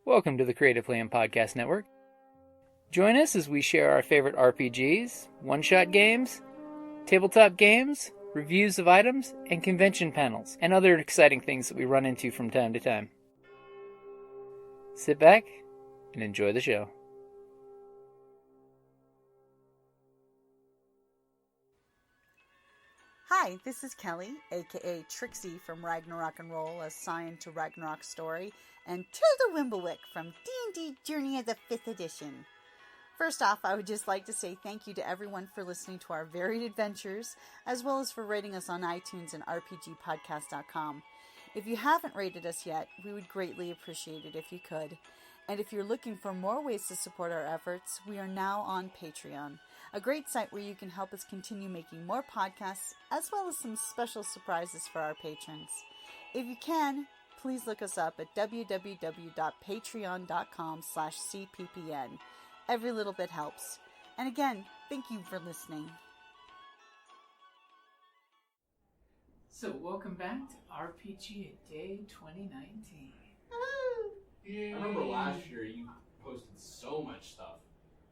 Welcome to the Creative Plan Podcast Network. Join us as we share our favorite RPGs, one-shot games, tabletop games, reviews of items, and convention panels, and other exciting things that we run into from time to time. Sit back and enjoy the show. Hi, this is Kelly, aka Trixie from Ragnarok and Roll, a Scion to Ragnarok story, and Tilda Wimblewick from D&D Journey of the 5th Edition. First off, I would just like to say thank you to everyone for listening to our varied adventures, as well as for rating us on iTunes and RPGpodcast.com. If you haven't rated us yet, we would greatly appreciate it if you could. And if you're looking for more ways to support our efforts, we are now on Patreon, a great site where you can help us continue making more podcasts, as well as some special surprises for our patrons. If you can, please look us up at www.patreon.com/cppn. Every little bit helps. And again, thank you for listening. So, welcome back to RPGaDAY 2019. I remember last year you posted so much stuff.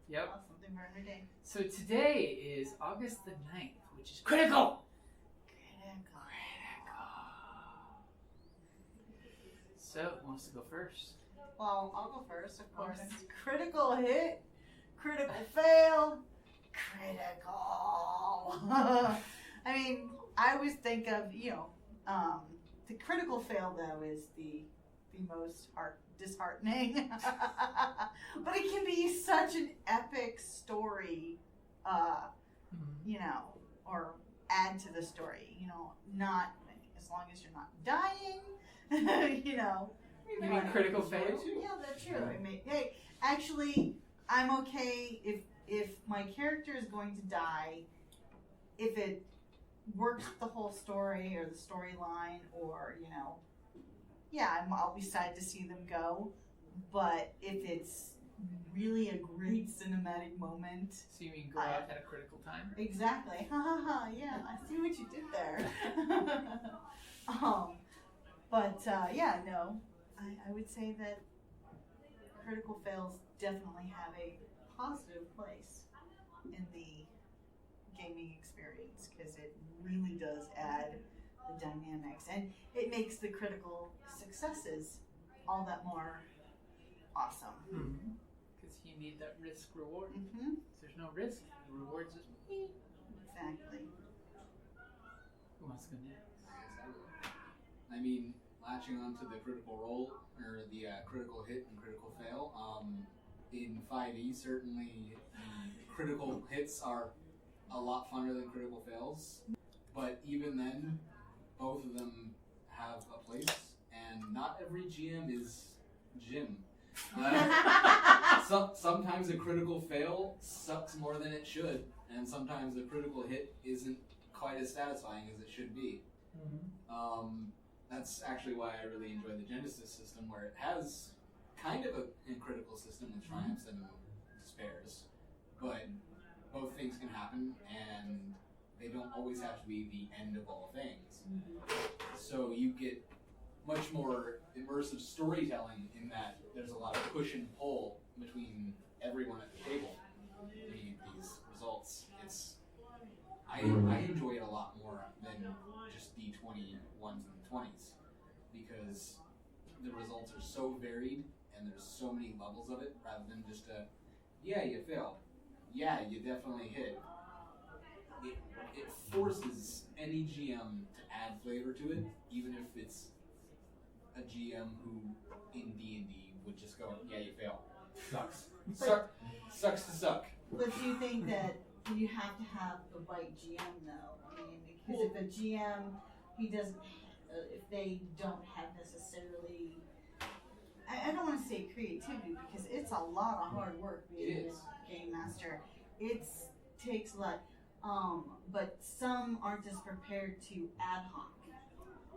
Yep. Something for every day. So today is August the 9th, which is critical! So, who wants to go first? Well, I'll go first, of course. Okay. Critical hit, critical fail, critical. I mean, I always think of, the critical fail, though, is the most disheartening. But it can be such an epic story, or add to the story, not, as long as you're not dying, You mean critical fail? Yeah, that's true. I mean, hey, actually, I'm okay if my character is going to die, if it works the whole story or the storyline, or I'll be sad to see them go. But if it's really a great cinematic moment, So you mean go out at a critical time? exactly. Ha ha ha. Yeah, I see what you did there. I would say that critical fails definitely have a positive place in the gaming experience, because it really does add the dynamics, and it makes the critical successes all that more awesome. Because you need that risk reward. Mm-hmm. If there's no risk, the rewards is me. Exactly. Who wants to go next? I mean, latching onto the critical roll, or the critical hit and critical fail, in 5e, certainly critical hits are a lot funner than critical fails. But even then, both of them have a place, and not every GM is Jim. Sometimes a critical fail sucks more than it should, and sometimes a critical hit isn't quite as satisfying as it should be. That's actually why I really enjoy the Genesis system, where it has kind of a critical system with triumphs and despairs, but both things can happen, and they don't always have to be the end of all things. So you get much more immersive storytelling in that there's a lot of push and pull between everyone at the table to meet these results. I enjoy it a lot more than just D21s and 20s, because the results are so varied and there's so many levels of it, rather than just yeah, you failed, yeah, you definitely hit. It forces any GM to add flavor to it, even if it's a GM who in D&D would just go, yeah, you fail. Sucks. Sucks to suck. But do you think that you have to have the right GM, though? I mean, because if a GM, if they don't have necessarily, I don't want to say creativity, because it's a lot of hard work being a game master. It takes a lot, but some aren't as prepared to ad hoc.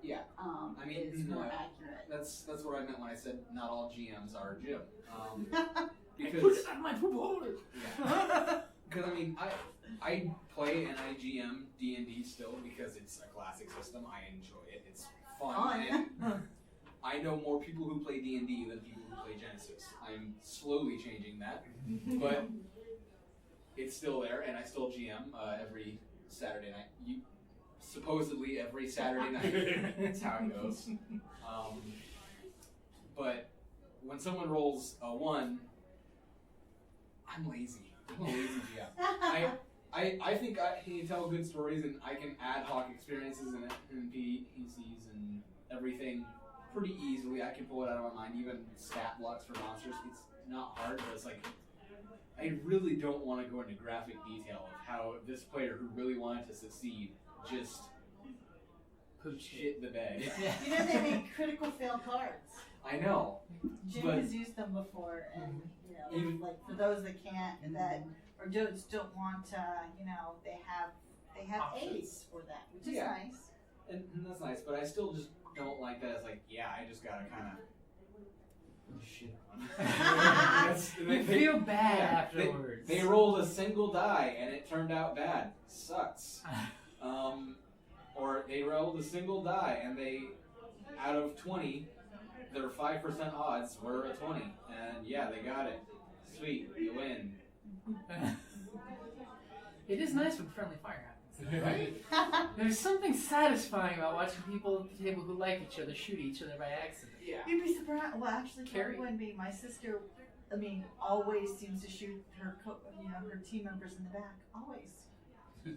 Yeah, I mean, it's more accurate. That's what I meant when I said not all GMs are Jim. Because put it on my board. Yeah. Because I mean, I play and I GM D&D still because it's a classic system. I enjoy it. It's fun. I know more people who play D&D than people who play Genesis. I'm slowly changing that, but it's still there, and I still GM every Saturday night. Supposedly every Saturday night. That's how it goes. But when someone rolls a 1, I'm lazy. I'm a lazy GM. I think I can tell good stories, and I can ad hoc experiences and NPCs and everything pretty easily. I can pull it out of my mind, even stat blocks for monsters. It's not hard, but it's like, I really don't want to go into graphic detail of how this player who really wanted to succeed just shit the bed. You know they make critical fail cards. I know. Jim but has used them before, and even like for those that can't, that or just don't want to, they have options. aids for that, which is Yeah. nice. And that's nice, but I still just don't like that. It's like, yeah, I just gotta kind of shit on. You feel bad afterwards. They rolled a single die and it turned out bad. Sucks. Or they rolled a single die and they, out of 20, their 5% odds were a 20. And yeah, they got it. Sweet, you win. It is nice when friendly fire happens, right? There's something satisfying about watching people at the table who like each other shoot each other by accident. Yeah. You'd be surprised. Well, actually, Carrie. wouldn't be. My sister, always seems to shoot her, her team members in the back. Always.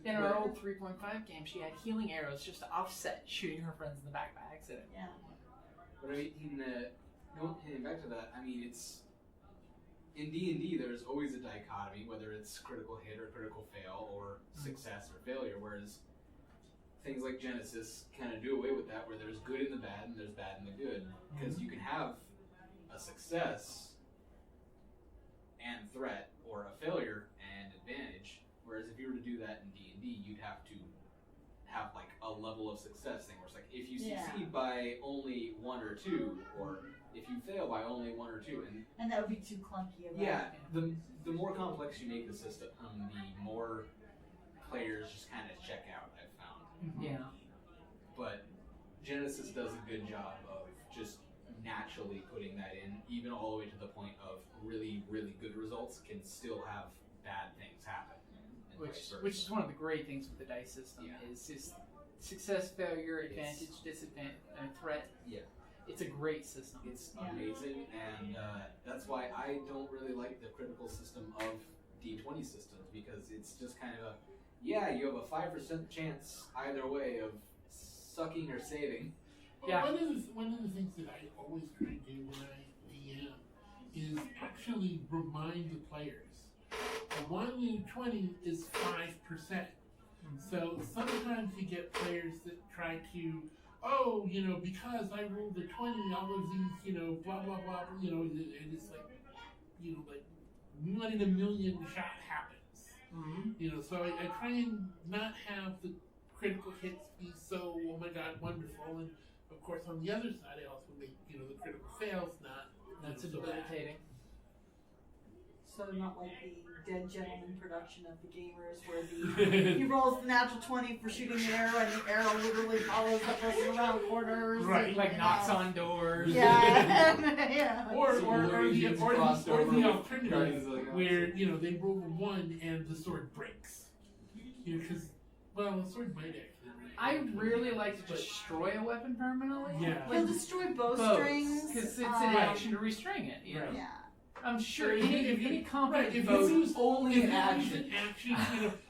In our old 3.5 game, she had healing arrows just to offset shooting her friends in the back by accident. Yeah. But I mean, going back to that, I mean, it's in D&D. There's always a dichotomy, whether it's critical hit or critical fail, or success or failure. Whereas things like Genesis kind of do away with that, where there's good in the bad and there's bad in the good, because you can have a success and threat, or a failure and advantage. Whereas if you were to do that in D&D, you'd have to have like a level of success thing, where it's like if you succeed by only 1 or 2, or if you fail by only 1 or 2, and that would be too clunky. Yeah, the more complex you make the system, the more players just kind of check out. I've found. Yeah. But Genesis does a good job of just naturally putting that in, even all the way to the point of really, really good results can still have bad things happen. Which is one of the great things with the dice system, is just success, failure, advantage, disadvantage, threat. Yeah. It's a great system. It's amazing, and that's why I don't really like the critical system of D20 systems, because it's just kind of you have a 5% chance either way of sucking or saving. Yeah. One of the things that I always try to do when I DM is actually remind the players. 1 in 20 is 5%. So sometimes you get players that try to, because I rolled a 20, all of these, blah, blah, blah, and it's like 1 in a million shot happens. Mm-hmm. So I try and not have the critical hits be so, oh my god, wonderful. And of course, on the other side, I also make, the critical fails not so so debilitating. So not like the Dead Gentleman production of The Gamers, where he rolls the natural 20 for shooting the arrow, and the arrow literally follows the person around corners. Right, like knocks on doors. Yeah. Yeah. Or the alternative like, where they roll a 1 and the sword breaks. Because the sword might actually. I really like to destroy a weapon permanently. Yeah. He'll destroy bowstrings. Because it's an action to restring it. You know? Yeah. I'm sure If any competent if bow you use only an action.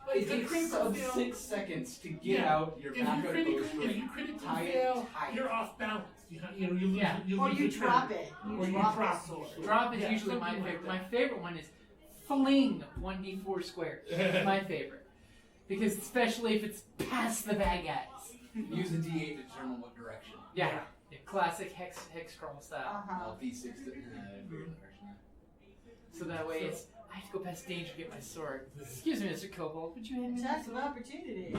like It the takes critical fail. 6 seconds to get out your backup If bowstring. you critically tie it fail, tight. you're off balance. You lose. Yeah. You Or lose you your drop turn. it. Or you drop the sword. Drop is Yeah, usually my something like favorite. that. My favorite one is fling 1d4 squares. My favorite. Because especially if it's past the bad guys. Use a D8 to determine what direction. Yeah. Classic hex crawl style. D6 to So that way I have to go past danger to get my sword. Excuse me, Mr. Kobold, would you hand me my Tax of sword? opportunity.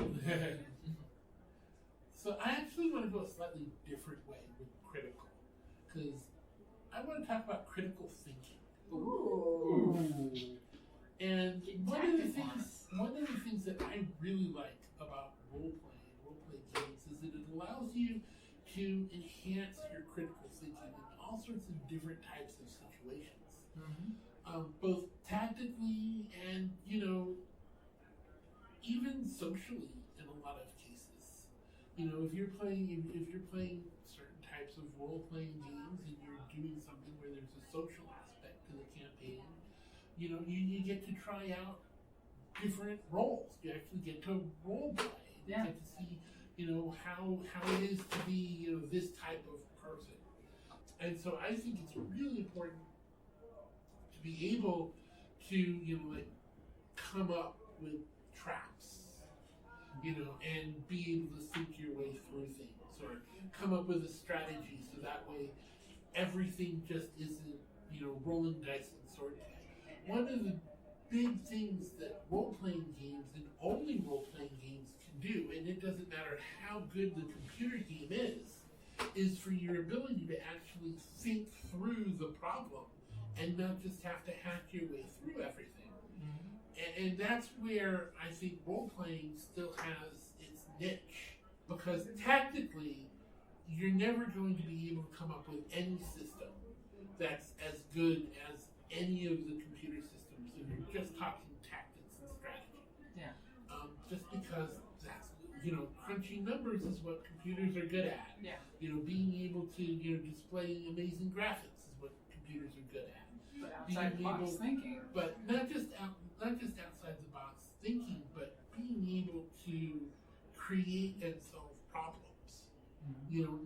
So I actually want to go a slightly different way with critical, because I want to talk about critical thinking. Ooh. And one of the things that I really like about role play games is that it allows you to enhance your critical thinking in all sorts of different types of situations, both tactically and even socially in a lot of cases. If you're playing certain types of role-playing games and you're doing something where there's a social aspect to the campaign, you get to try out different roles. You actually get to role play. You get to see, how it is to be, this type of person. And so I think it's really important to be able to, come up with traps, and be able to think your way through things, or come up with a strategy so that way everything just isn't, rolling dice and sword play. One of the big things that role-playing games and only role-playing games can do, and it doesn't matter how good the computer game is for your ability to actually think through the problem and not just have to hack your way through everything. And that's where I think role-playing still has its niche, because tactically, you're never going to be able to come up with any system that's as good as any of the computer systems if you're just talking tactics and strategy. Yeah. Just because that's, crunching numbers is what computers are good at. Yeah. Being able to, display amazing graphics is what computers are good at. But outside the box thinking. But not just outside the box thinking, but being able to create and solve problems.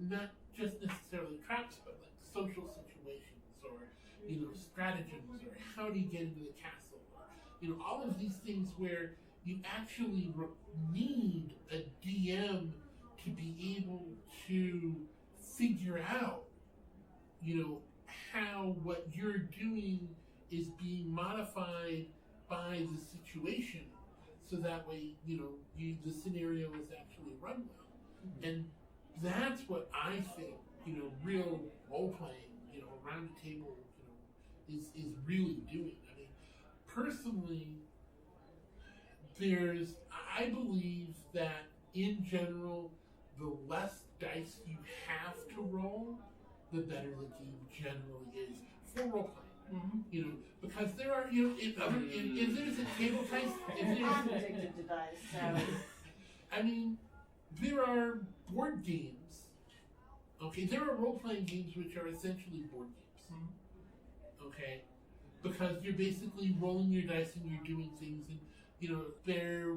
Not just necessarily traps, but like social situations, or stratagems, or how do you get into the castle, or all of these things where you actually need a DM to be able to figure out how what you're doing is being modified by the situation, so that way the scenario is actually run well. And that's what I think real role playing around the table is really doing. I mean, personally, I believe that in general, the less dice you have to roll, the better the game generally is for role playing. Because there are if there's a table type, I'm addicted to dice, so I mean, there are board games. Okay, there are role-playing games which are essentially board games. Okay, because you're basically rolling your dice and you're doing things, and there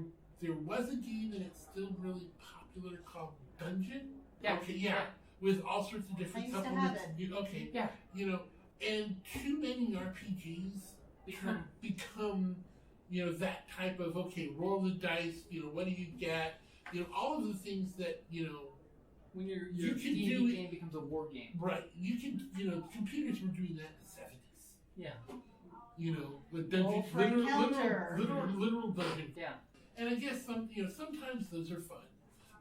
was a game and it's still really popular called Dungeon. Yeah. Okay, yeah. With all sorts of different I used to supplements. have And too many RPGs become that type of, okay, roll the dice, what do you get? All of the things that, when your you can D&D do game becomes a war game. Right. You can, computers were doing that in the 70s. Yeah. With dungeons, literal dungeons. Yeah. And I guess sometimes those are fun.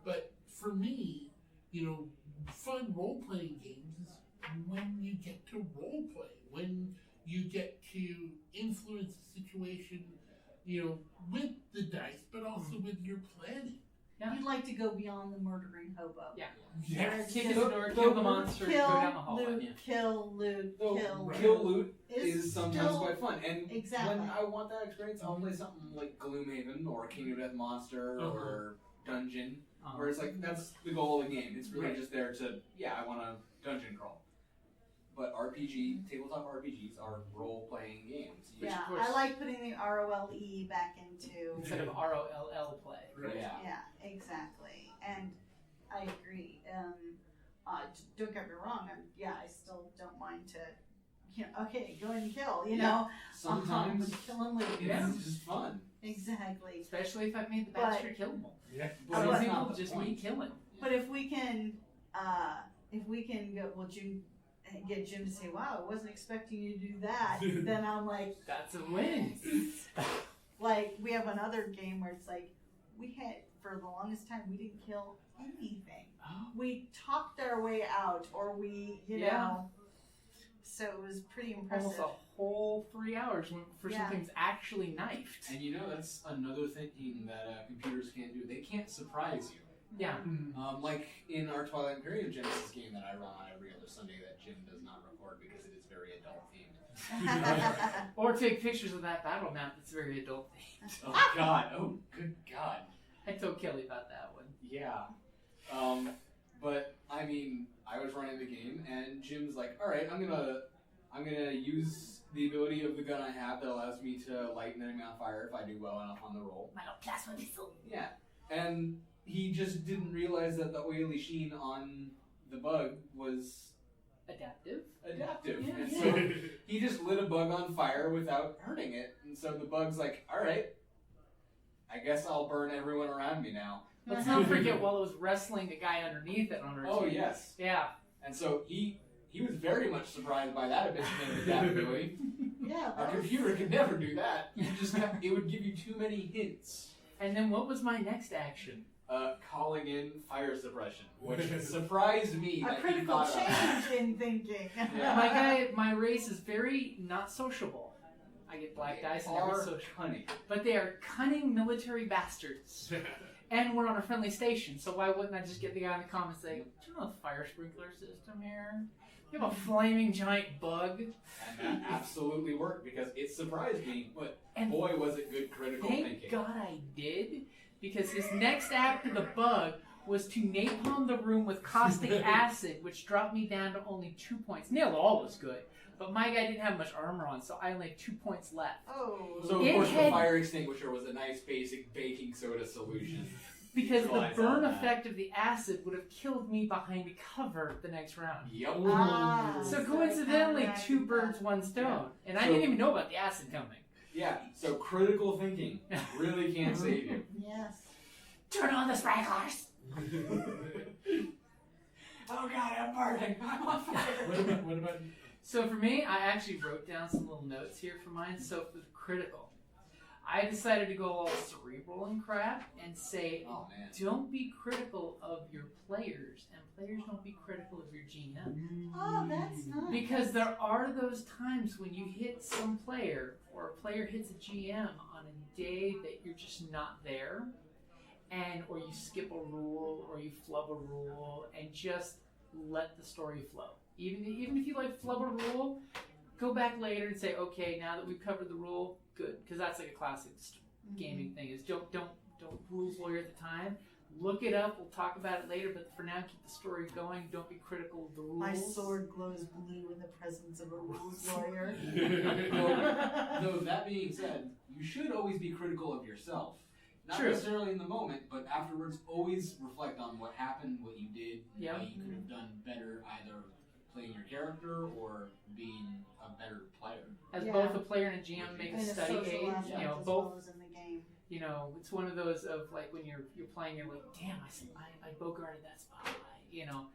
But for me, fun role-playing games is when you get to role-play, when you get to influence a situation, with the dice, but also with your planning. Yeah. You'd like to go beyond the murdering hobo. Yeah. Yes. Kick in the door, kill the monster, and go down the hallway. Kill loot. Kill loot Is is sometimes still- quite fun. And Exactly. when I want that experience, I'll play something like Gloomhaven or King of Death Monster or Dungeon, where it's like, that's the goal of the game. It's really just there to, I want to dungeon crawl. But tabletop RPGs are role-playing games. Yeah, of course- I like putting the ROLE back into. Instead of ROLL play. Right. Yeah, exactly. And I agree. Don't get me wrong. I still don't mind to, okay, go and kill, Sometimes kill and loot. it's just fun. Exactly. Especially if I've made the bastard killable. Yeah. Some that's people not the just point. need killing. But if we can go, get Jim to say, "Wow, I wasn't expecting you to do that," then I'm like, That's a win. like we have another game where it's like we had for the longest time we didn't kill anything. We talked our way out, or we, so it was pretty impressive. Almost a whole 3 hours for something's actually knifed. And that's another thing that computers can't do. They can't surprise you. Yeah. Like in our Twilight Imperium Genesis game that I run on every other Sunday that Jim does not record because it is very adult themed. Or take pictures of that battle map that's very adult themed. Oh God! Oh good God! I told Kelly about that one. Yeah. But I mean, I was running the game, and Jim's like, "All right, I'm gonna use the ability of the gun I have that allows me to light an enemy on fire if I do well enough on the roll." My little plasma missile. Yeah, and he just didn't realize that the oily sheen on the bug was Adaptive. adaptive, Yeah. and so he just lit a bug on fire without hurting it, and so the bug's like, "All right, I guess I'll burn everyone around me now." Let's not forget while it was wrestling the guy underneath it on our Oh team. yes. Yeah. And so he was very much surprised by that bit of adaptability. Yeah. Our computer could never do that. It would give you too many hints. And then what was my next action? Calling in fire suppression, which surprised me A that he critical thought of. change in thinking. Yeah. My race is very not sociable. I get black dice and never Are social. cunning. But they are cunning military bastards. And we're on a friendly station, so why wouldn't I just get the guy in the comments saying, "Do you know the fire sprinkler system here? You have a flaming giant bug." And that absolutely worked because it surprised me, but And boy was it good critical thank thinking. God I did, because his next after the bug was to napalm the room with caustic acid, which dropped me down to only 2 points. Nailed all was good, but my guy didn't have much armor on, so I only had 2 points left. Oh. So of It course had- the fire extinguisher was a nice basic baking soda solution. Because the Realize burn that. effect of the acid would have killed me behind cover the next round. Yep. Ah. So So coincidentally, counteracted 2 birds, that. 1 stone. And I So- didn't even know about the acid coming. Yeah, so critical thinking really can save you. Yes. Turn on the sprinklers! Oh God, I'm burning. I'm on fire. What about So for me, I actually wrote down some little notes here for mine. So for the critical, I decided to go all cerebral and crap and say, Oh man. don't be critical of your players, and players don't be critical of your GM. Oh, that's nice. Because there are those times when you hit some player, or a player hits a GM on a day that you're just not there, and or you skip a rule, or you flub a rule, and just let the story flow. Even if you like flub a rule, go back later and say, okay, now that we've covered the rule, good, because that's like a classic gaming thing. Is don't rules lawyer at the time. Look it up. We'll talk about it later. But for now, keep the story going. Don't be critical of the rules. My sword glows blue in the presence of a rules lawyer. Though that being said, you should always be critical of yourself. Not True. necessarily in the moment, but afterwards, always reflect on what happened, what you did, Yep. how you could have done better, either playing your character or being a better player. As Yeah. both a player and a GM make In a a study social aid, aspect you know, as both. well as in the game. You know, it's one of those of like when you're playing, you're like, damn, I bogarted that spot. You know,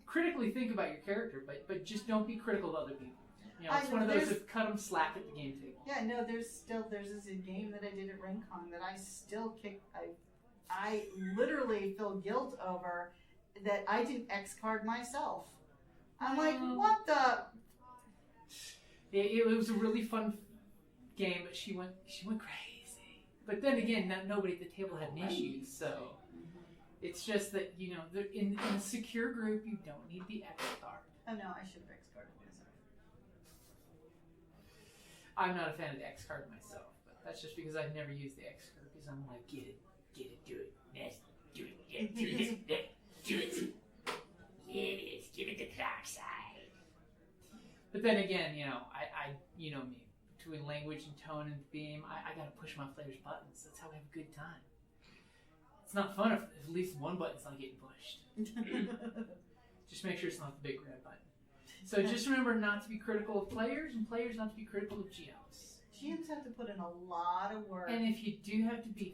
critically think about your character, but just don't be critical of other people. You know, it's one of those there's- of cut them slack at the game table. Yeah, no, there's this game that I did at RenCon that I still kick. I literally feel guilt over that I didn't X card myself. I'm like, what the? It was a really fun game, but she went crazy. But then again, nobody at the table had an issue, so it's just that in a secure group, you don't need the X card. Oh no, I should have X carded myself. I'm not a fan of the X card myself, but that's just because I've never used the X card because I'm like, get it, do it, yes, do it, yeah, do it, do it, yes, give it the dark side. But then again, I you know me, between language and tone and theme, I gotta push my players' buttons. That's how we have a good time. It's not fun if at least one button's not getting pushed. Just make sure it's not the big red button. So just remember not to be critical of players, and players not to be critical of GMs. GMs have to put in a lot of work. And if you do have to give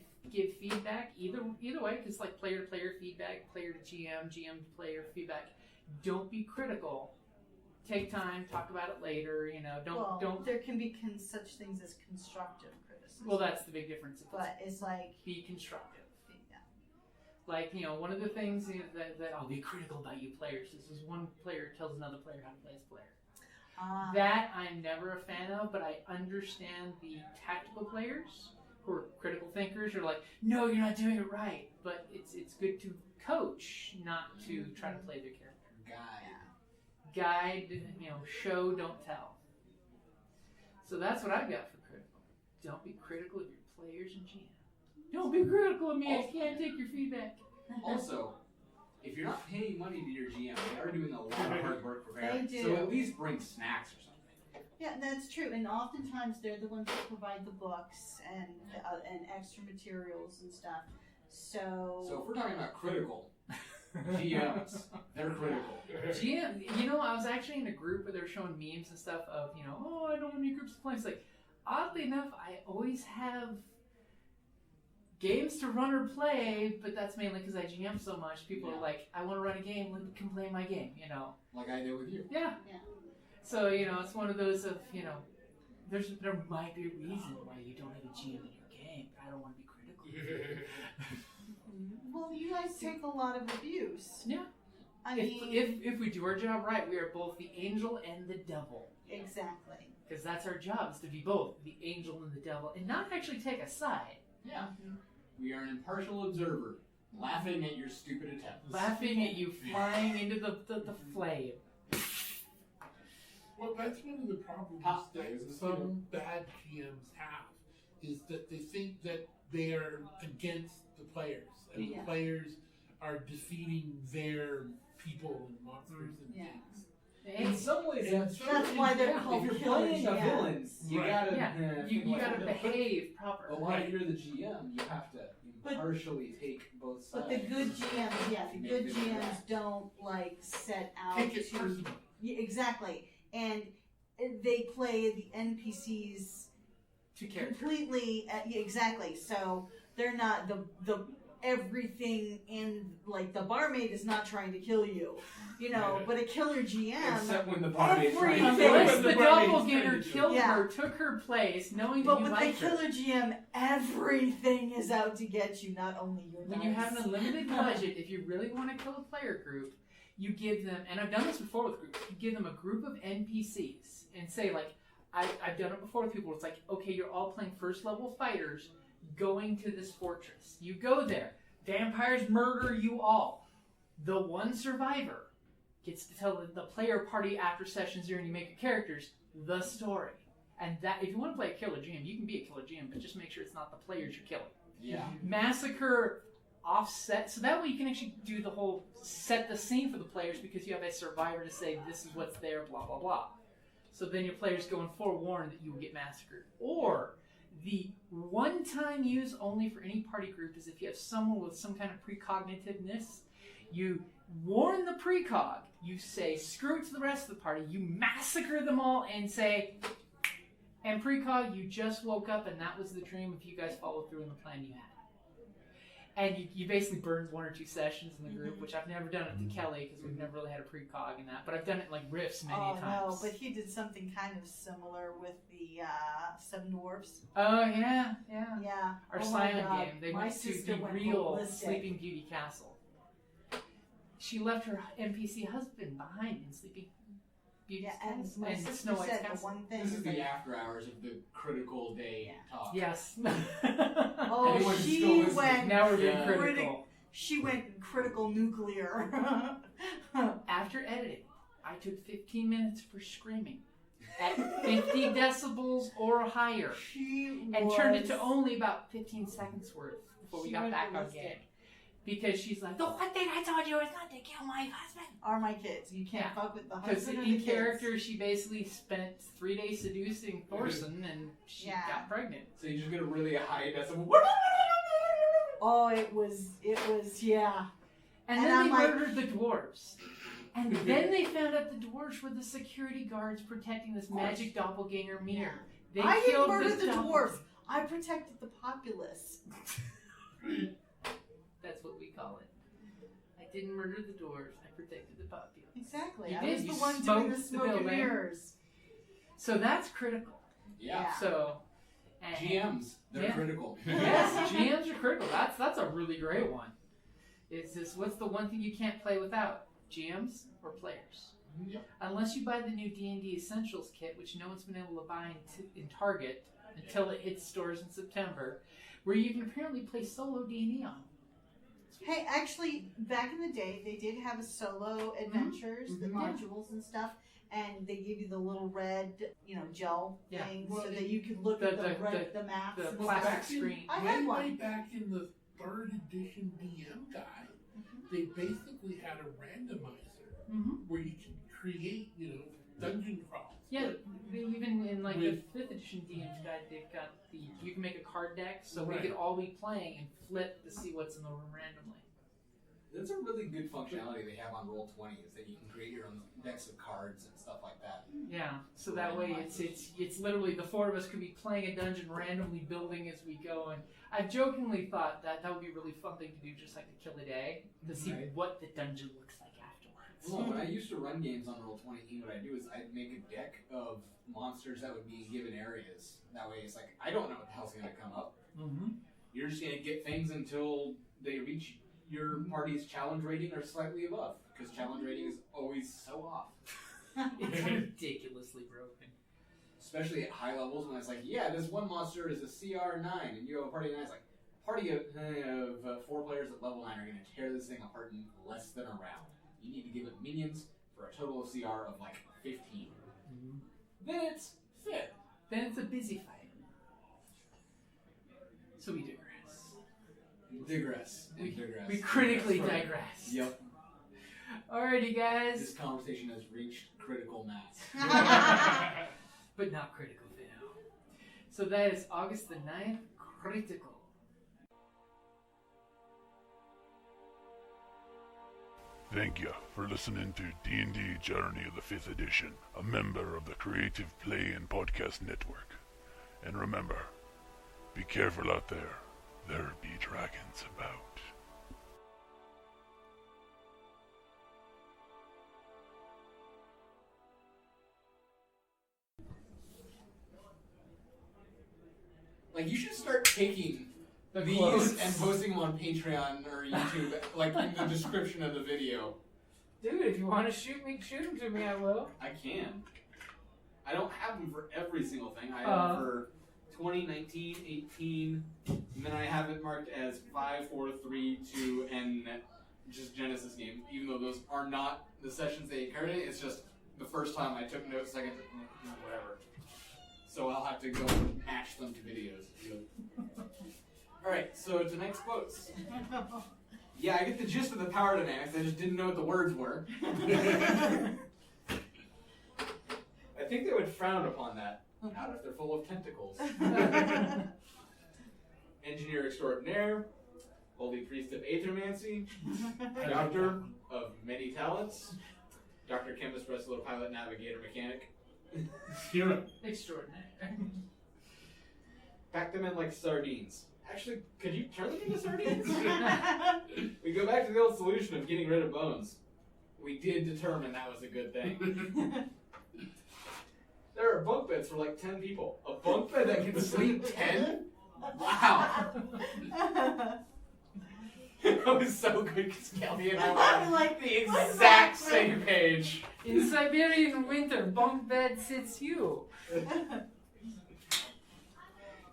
feedback, either way, because like player to player feedback, player to GM, GM to player feedback, don't be critical. Take time, talk about it later. Don't. There can be such things as constructive criticism. Well, that's the big difference. But it's like Be constructive. yeah. Like, one of the things that I'll be critical about you players is one player tells another player how to play as a player. That I'm never a fan of, but I understand the tactical players who are critical thinkers are like, no, you're not doing it right. But it's good to coach, not to try to play their character. Guide, show, don't tell. So that's what I've got for critical. Don't be critical of your players and GM. Don't be critical of me. I can't take your feedback. Also, if you're not paying money to your GM, they are doing a lot of hard work preparing. They do. So at least bring snacks or something. Yeah, that's true. And oftentimes they're the ones that provide the books and extra materials and stuff. So if we're talking about critical GMs, they're critical. GM, I was actually in a group where they were showing memes and stuff of, oh, I don't want any groups of play. It's like, oddly enough, I always have games to run or play, but that's mainly because I GM so much. People are like, I want to run a game, let me come play my game, Like I did with you. Yeah. So, it's one of those of, there might be a reason why you don't have a GM in your game, but I don't want to be critical. Well, you guys take a lot of abuse. Yeah. If we do our job right, we are both the angel and the devil. Exactly. Because that's our job, is to be both the angel and the devil, and not actually take a side. Yeah. We are an impartial observer, laughing at your stupid attempts. Laughing at you flying into the flame. Well, that's one of the problems that some bad GMs have, is that they think that they are against the players, and the players are defeating their people and monsters and things. In some ways, that's true. That's why they're called if you're killer playing GMs. a villain, you gotta you gotta behave properly. But when you're the GM, you have to impartially take both sides. But the good GMs, the good GMs don't set out Take it to personally. Exactly, and they play the NPCs To character. completely. Exactly, so they're not the everything in the barmaid is not trying to kill you, but a killer GM. Except when the barmaid's trying to everything. Unless the barmaid's doppelganger trying to killed her, took her place, knowing that But you with the liked her. killer GM, everything is out to get you, not only your When dice. you have an unlimited budget, if you really want to kill a player group, you give them, and I've done this before with groups, you give them a group of NPCs and say, I've done it before with people, it's like, okay, you're all playing first level fighters going to this fortress. You go there, vampires murder you all. The one survivor gets to tell the player party after session 0 and you make your characters the story. And that, if you want to play a killer GM, you can be a killer GM, but just make sure it's not the players you're killing. Yeah. Massacre offset, so that way you can actually do the whole set the scene for the players because you have a survivor to say this is what's there, blah blah blah. So then your players go in forewarned that you will get massacred. Or the one-time use only for any party group is if you have someone with some kind of precognitiveness, you warn the precog, you say screw it to the rest of the party, you massacre them all and say, and precog, you just woke up and that was the dream if you guys followed through on the plan you had. And you basically burned 1 or 2 sessions in the group, which I've never done it to Kelly because we've never really had a precog in that. But I've done it in riffs many times. No, but he did something kind of similar with the Seven Dwarfs. Oh, yeah. Yeah. Our my silent God. game. They My went to sister the went real ballistic. Sleeping Beauty Castle. She left her NPC husband behind in Sleeping Beauty's and castle. my And sister Snow White's said the castle. one thing. This is is the after hours of the Critical Day talk. Yes. Oh, Anyone who's still she listening. went. Now we're being Yeah. critical. She went critical nuclear. After editing, I took 15 minutes for screaming at 50 decibels or higher. And turned it to only about 15 seconds worth before we She got went back on ballistic. game. Because she's like, the one thing I told you is not to kill my husband. Are my kids. You can't Yeah. fuck with the Because husband or in the kids. character, she basically spent 3 days seducing Thorson and she Yeah. got pregnant. So you just get a really high decibel. Oh, it was, yeah. And And then I'm they like- murdered the dwarves. And then they found out the dwarves were the security guards protecting this magic doppelganger mirror. They I didn't killed murder this the doppel- dwarves. I protected the populace. That's what we call it. I didn't murder the dwarves. I protected the populace. Exactly. You I did. was the You one doing the smoked the smoke and building. mirrors. So that's critical. Yeah. So, and, GMs, they're Yeah. critical. Yes, GMs are critical. That's a really great one. Is this what's the one thing you can't play without? GMs or players? Yep. Unless you buy the new D&D Essentials kit, which no one's been able to buy in Target until it hits stores in September, where you can apparently play solo D&D on. Hey, actually, back in the day, they did have a solo adventures, the modules and stuff, and they give you the little red, gel thing, so that you could look at the maps. The and plastic stuff. screen. I had one. Way back in the 3rd edition DM guide, they basically had a randomizer where you can create, dungeon crawls. Yeah, even in the 5th edition DM's guide, they've got you can make a card deck, so we could all be playing and flip to see what's in the room randomly. That's a really good functionality they have on Roll20, is that you can create your own decks of cards and stuff like that. Yeah, so that way it's literally the 4 of us could be playing a dungeon randomly building as we go, and I've jokingly thought that would be a really fun thing to do, just like to kill a day, to see what the dungeon looks like afterwards. Well, when I used to run games on Roll20, what I do is I'd make a deck of monsters that would be in given areas. That way it's like, I don't know what the hell's going to come up. You're just going to get things until they reach your party's challenge rating or slightly above, because challenge rating is always so off. It's ridiculously broken. Especially at high levels when it's like, this one monster is a CR 9 and you have a party of 9. It's like, party of 4 players at level 9 are going to tear this thing apart in less than a round. You need to give it minions for a total of CR of like 15. Then it's fit. Then it's a busy fight. So we digress. We critically digress. Yep. Alrighty, guys. This conversation has reached critical mass. But not critical now. So that is August the 9th, Critical. Thank you for listening to D&D Journey of the 5th Edition, a member of the Creative Play and Podcast Network. And remember, be careful out there. There be dragons about. Like, you should start taking these quotes and posting them on Patreon or YouTube, like in the description of the video. Dude, if you want to shoot them to me, I will. I can. I don't have them for every single thing. I have them for 2019, 18, and then I have it marked as 5, 4, 3, 2, and just Genesis games. Even though those are not the sessions they inherited, it's just the first time I took notes, second, whatever. So I'll have to go and match them to videos. Alright, so tonight's quotes. Yeah, I get the gist of the power dynamics, I just didn't know what the words were. I think they would frown upon that. Not if they're full of tentacles. Engineer extraordinaire, holy priest of aethermancy, doctor of many talents, Dr. Chemist, wrestler, pilot, navigator, mechanic. Hero. Extraordinary. Pack them in like sardines. Actually, could you turn them into sardines? We go back to the old solution of getting rid of bones. We did determine that was a good thing. There are bunk beds for like 10 people. A bunk bed that can sleep 10? Wow. That was so good because Kelly and I were on like the exact same page. In Siberian winter, bunk bed sits you.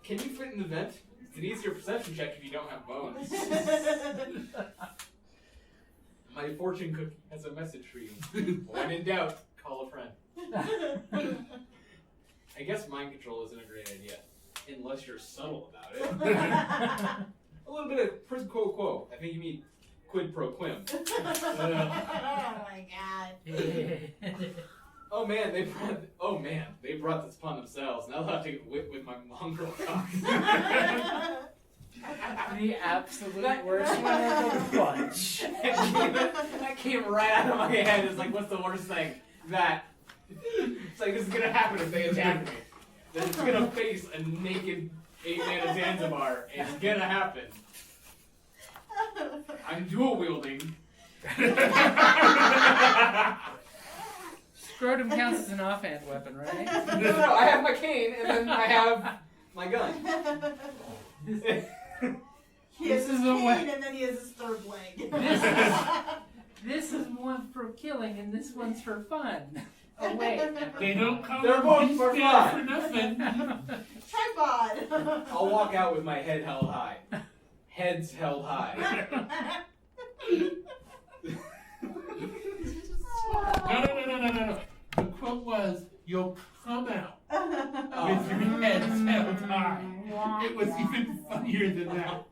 Can you fit in the vent? It's an easier perception check if you don't have bones. My fortune cookie has a message for you. When in doubt, call a friend. I guess mind control isn't a great idea, unless you're subtle about it. A little bit of quid pro quo. I think you mean quid pro quim. Oh my god. Oh man, they brought this upon themselves. Now they'll have to get whipped with my mongrel cock. The absolute worst one of the bunch. That came right out of my head. It's like, what's the worst thing? That. It's like, this is gonna happen if they attack me. They're just gonna face a naked 8-man of Zanzibar. It's gonna happen. I'm dual wielding. Scrotum counts as an offhand weapon, right? No, I have my cane and then I have my gun. He has This his is a cane way- and then he has his third leg. This is one for killing and this one's for fun. Oh wait. They don't call They're them both beef for sticks fun. for nothing. Tripod. I'll walk out with my head held high. Heads held high. No. The quote was, "You'll come out with your heads held high." It was even funnier than that.